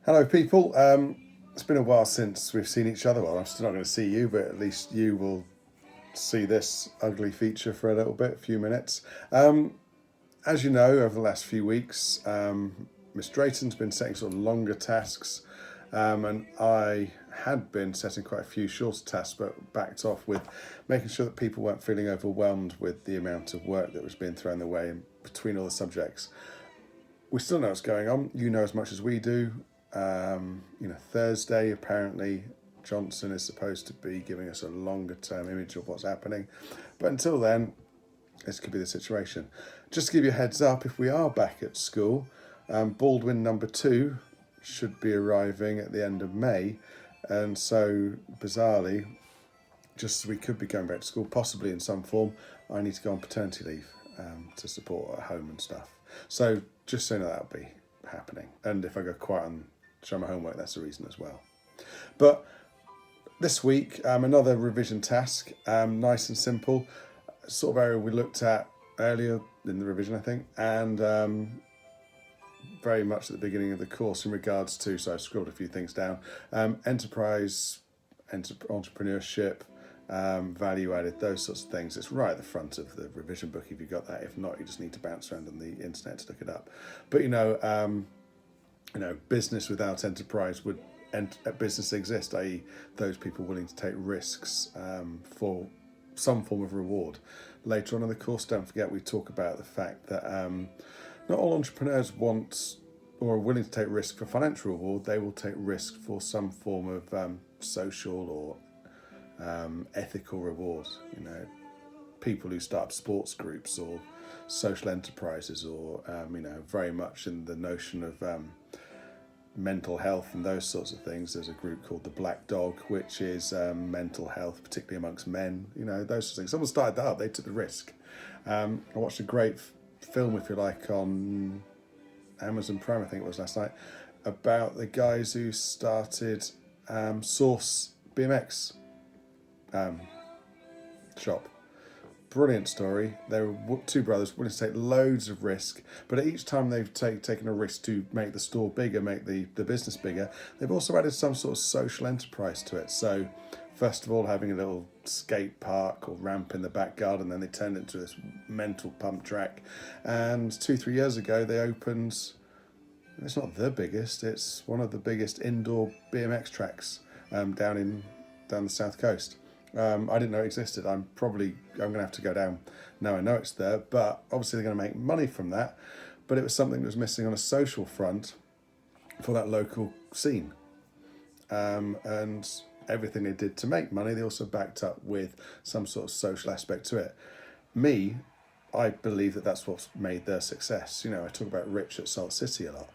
Hello, people. It's been a while since we've seen each other. Well, I'm still not going to see you, but at least you will see this ugly feature for a little bit, a few minutes. As you know, over the last few weeks, Miss Drayton's been setting sort of longer tasks, and I had been setting quite a few shorter tasks, but backed off with making sure that people weren't feeling overwhelmed with the amount of work that was being thrown their way in between all the subjects. We still know what's going on. You know as much as we do. Thursday, apparently, Johnson is supposed to be giving us a longer term image of what's happening. But until then, this could be the situation. Just to give you a heads up, if we are back at school, Baldwin number 2 should be arriving at the end of May. And so, bizarrely, just as we could be going back to school, possibly in some form, I need to go on paternity leave to support at home and stuff. So, just so you know, that'll be happening. And if I go quiet and show my homework, that's the reason as well. But this week, another revision task, nice and simple, sort of area we looked at earlier in the revision, I think, and very much at the beginning of the course in regards to, so I've scrolled a few things down, enterprise, entrepreneurship, value added, those sorts of things. It's right at the front of the revision book if you've got that. If not, you just need to bounce around on the internet to look it up. But business without enterprise would business exist, i.e. those people willing to take risks for some form of reward. Later on in the course, don't forget, we talk about the fact that not all entrepreneurs want or are willing to take risk for financial reward. They will take risk for some form of social or ethical reward. People who start up sports groups or social enterprises, or very much in the notion of mental health and those sorts of things. There's a group called the Black Dog, which is mental health, particularly amongst men. Those sorts of things. Someone started that up. They took the risk. I watched a great film, if you like, on Amazon Prime, I think it was last night, about the guys who started Source BMX shop. Brilliant story. They were two brothers willing to take loads of risk, but each time they've taken a risk to make the store bigger, make the business bigger, they've also added some sort of social enterprise to it. So first of all, having a little skate park or ramp in the back garden, then they turned it into this mental pump track. And 2-3 years ago, they opened, it's not the biggest, it's one of the biggest indoor BMX tracks down the south coast. I didn't know it existed. I'm going to have to go down now I know it's there, but obviously they're going to make money from that. But it was something that was missing on a social front for that local scene. And everything they did to make money, they also backed up with some sort of social aspect to it. I believe that that's what's made their success. I talk about Rich at Salt City a lot.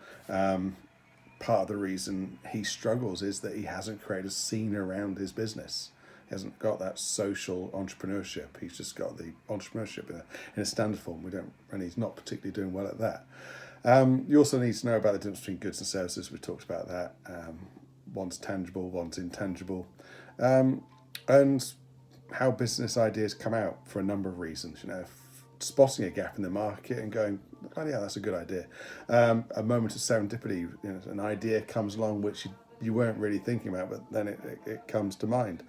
Part of the reason he struggles is that he hasn't created a scene around his business. He hasn't got that social entrepreneurship. He's just got the entrepreneurship in a standard form. And he's not particularly doing well at that. You also need to know about the difference between goods and services. We talked about that. One's tangible, one's intangible, and how business ideas come out for a number of reasons. Spotting a gap in the market and going, oh yeah, that's a good idea. A moment of serendipity, an idea comes along which you weren't really thinking about, but then it comes to mind.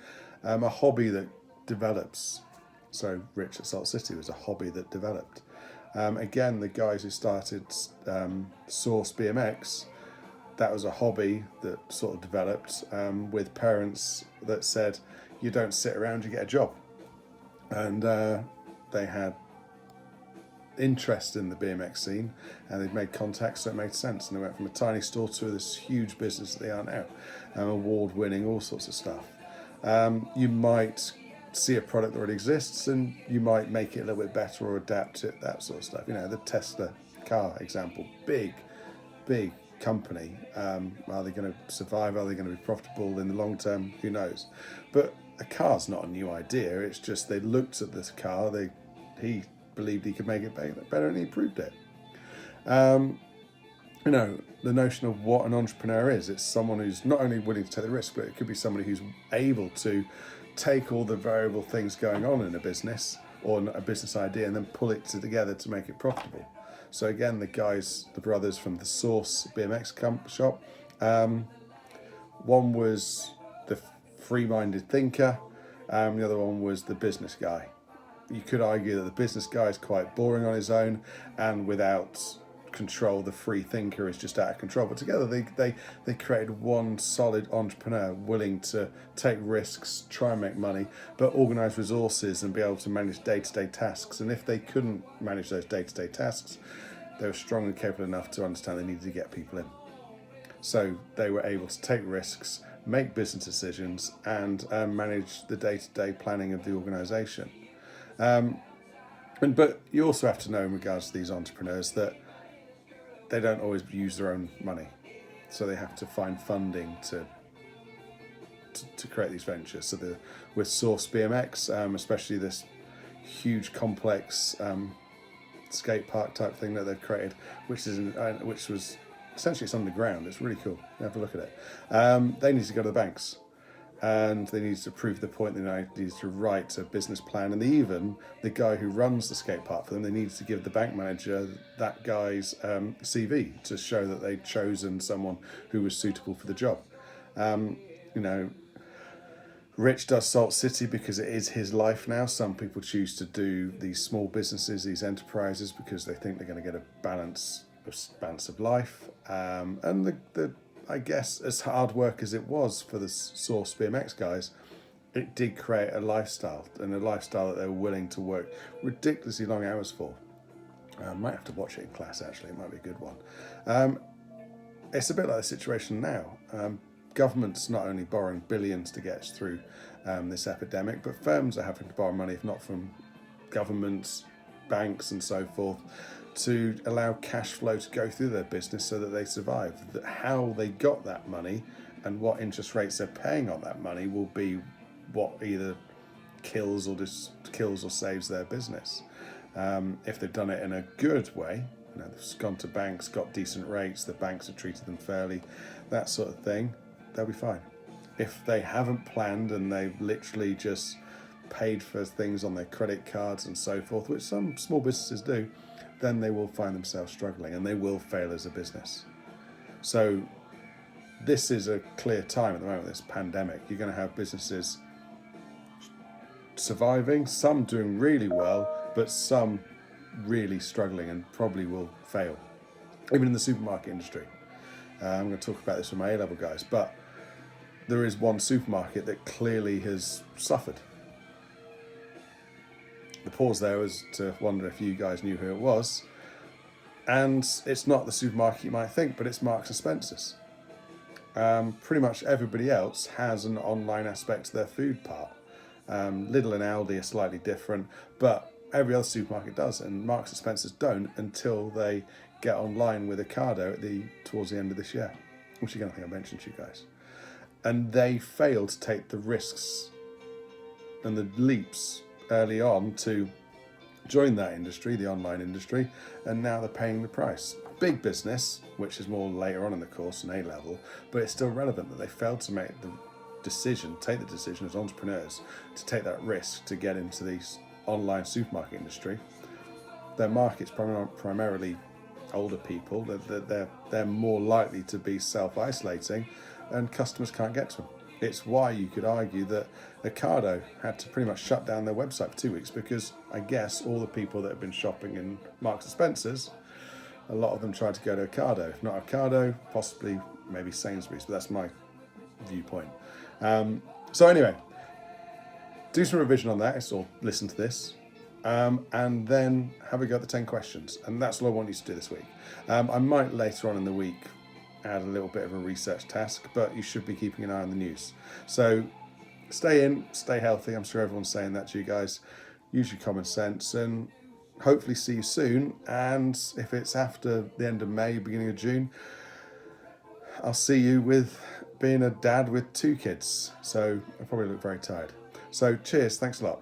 A hobby that develops. So Rich at Salt City was a hobby that developed. Again, the guys who started Source BMX, that was a hobby that sort of developed with parents that said, you don't sit around, you get a job. And they had interest in the BMX scene, and they'd made contacts, so it made sense. And they went from a tiny store to this huge business that they are now, award-winning, all sorts of stuff. You might see a product that already exists, and you might make it a little bit better or adapt it, that sort of stuff. The Tesla car example, big company. Are they going to survive? Are they going to be profitable in the long term? Who knows? But a car's not a new idea. It's just they looked at this car. He believed he could make it better, and he proved it. The notion of what an entrepreneur is. It's someone who's not only willing to take the risk, but it could be somebody who's able to take all the variable things going on in a business or a business idea and then pull it together to make it profitable. So again, the brothers from the Source BMX shop, One was the free-minded thinker, the other one was the business guy. You could argue that the business guy is quite boring on his own, and without control, the free thinker is just out of control. But together they created one solid entrepreneur willing to take risks, try and make money, but organise resources and be able to manage day-to-day tasks. And if they couldn't manage those day-to-day tasks, they were strong and capable enough to understand they needed to get people in. So they were able to take risks, make business decisions, and manage the day-to-day planning of the organisation. But you also have to know, in regards to these entrepreneurs, that they don't always use their own money, so they have to find funding to create these ventures. So with Source BMX, especially this huge complex skate park type thing that they've created, which was essentially, it's underground. It's really cool. You have a look at it. They need to go to the banks, and they need to prove the point. They need to write a business plan, and even the guy who runs the skate park for them, they need to give the bank manager that guy's CV to show that they'd chosen someone who was suitable for the job. Rich does Salt City because it is his life now. Some people choose to do these small businesses, these enterprises, because they think they're going to get a balance of life. And I guess, as hard work as it was for the Source BMX guys, it did create a lifestyle, and a lifestyle that they were willing to work ridiculously long hours for. I might have to watch it in class, actually. It might be a good one. It's a bit like the situation now. Government's not only borrowing billions to get us through this epidemic, but firms are having to borrow money, if not from governments, banks and so forth, to allow cash flow to go through their business so that they survive. How they got that money and what interest rates they're paying on that money will be what either kills or saves their business. If they've done it in a good way, they've gone to banks, got decent rates, the banks have treated them fairly, that sort of thing, they'll be fine. If they haven't planned and they've literally just paid for things on their credit cards and so forth, which some small businesses do, then they will find themselves struggling and they will fail as a business. So this is a clear time at the moment, this pandemic. You're going to have businesses surviving, some doing really well, but some really struggling and probably will fail. Even in the supermarket industry. I'm going to talk about this with my A-level guys, but there is one supermarket that clearly has suffered. The pause there was to wonder if you guys knew who it was. And it's not the supermarket you might think, but it's Marks and Spencer's. Pretty much everybody else has an online aspect to their food part. Lidl and Aldi are slightly different, but every other supermarket does, and Marks and Spencer's don't until they get online with Ocado towards the end of this year, which again I think I mentioned to you guys. And they failed to take the risks and the leaps early on to join that industry, the online industry, and now they're paying the price. Big business, which is more later on in the course in A-level, but it's still relevant that they failed to take the decision as entrepreneurs to take that risk to get into the online supermarket industry. Their market's primarily older people. They're more likely to be self-isolating, and customers can't get to them. It's why you could argue that Ocado had to pretty much shut down their website for 2 weeks, because I guess all the people that have been shopping in Marks and Spencer's, a lot of them tried to go to Ocado. If not Ocado, possibly maybe Sainsbury's, but that's my viewpoint. So anyway, do some revision on that, or listen to this, and then have a go at the 10 questions. And that's all I want you to do this week. I might later on in the week add a little bit of a research task, but you should be keeping an eye on the news. So stay in, stay healthy. I'm sure everyone's saying that to you guys. Use your common sense, and hopefully see you soon. And if it's after the end of May, beginning of June, I'll see you with being a dad with 2 kids. So I probably look very tired. So cheers, thanks a lot.